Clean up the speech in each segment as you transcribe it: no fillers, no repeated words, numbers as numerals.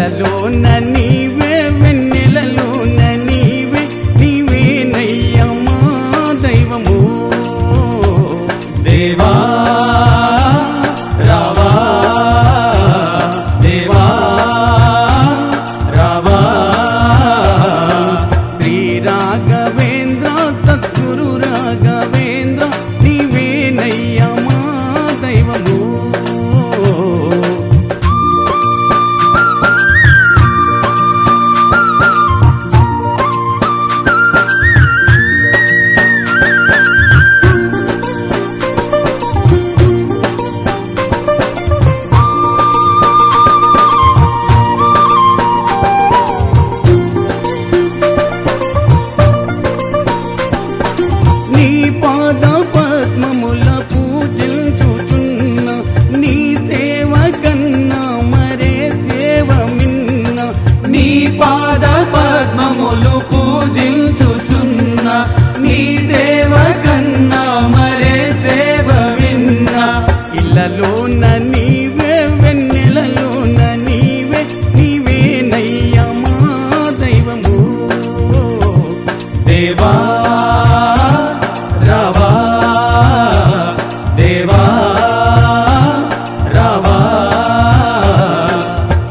ఇళ్ళలోన నీవే వెన్నెలలోన నీవే నీవేనయ్యా మా దైవము దేవా రావా దేవా రావా శ్రీ రాఘవేంద్ర సద్గురు రాఘవేంద్ర నీవేనయ్యా మా దైవము పాద పద్మముల పూజించుచున్న నీ సేవ కన్నా మరే సేవ మిన్న నీ పాద పద్మములు పూజించుచున్న నీ సేవ కన్నా మరే సేవ విన్న ఇళ్ళలోన నీవే వెన్నెలలోన నీవే నీవేనయ్యా మా దైవము దేవా రావా దేవా రావా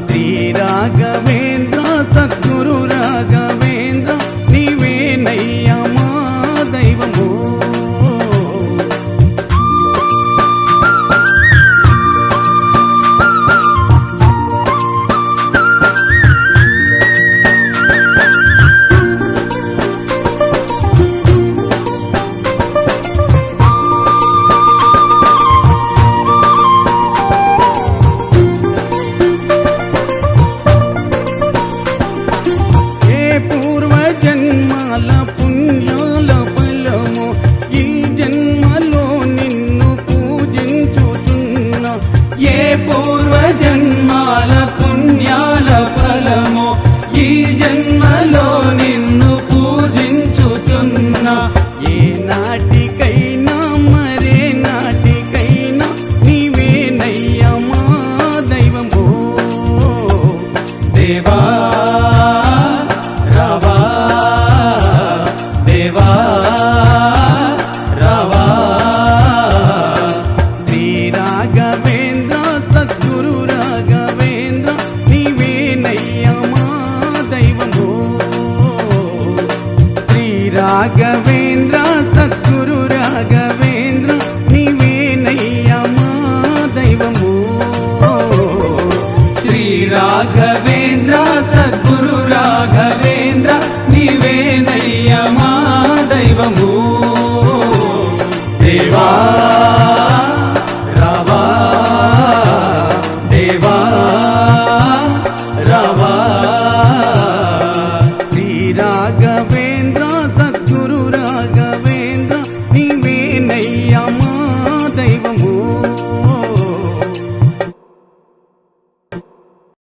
శ్రీ రాఘవేంద్ర సద్గురు రాఘవేంద్ర నీవేనయ్యా మా దైవము పూర్వజన్మాల పుణ్యాల ఫలము ఈ జన్మలో నిన్ను పూజించుచున్న ఏ పూర్వజన్మాల పుణ్యాల ఫలము ఈ జన్మలో నిన్ను పూజించుచున్న ఏ నాటికైనా మరే నాటికైనా నీవేనయ్యా మా దైవము దేవా రావా దేవా రావా శ్రీ రాఘవేంద్ర సద్గురు రాఘవేంద్ర నీవేనయ్యా మా దైవము శ్రీ రాఘవేంద్ర సద్గురు రాఘవేంద్ర నీవేనయ్యా మా దైవము శ్రీ రాఘవేంద్ర సద్గురు రాఘవేంద్ర నీవేనయ్యా మా దైవము దేవా రావా దేవా రావా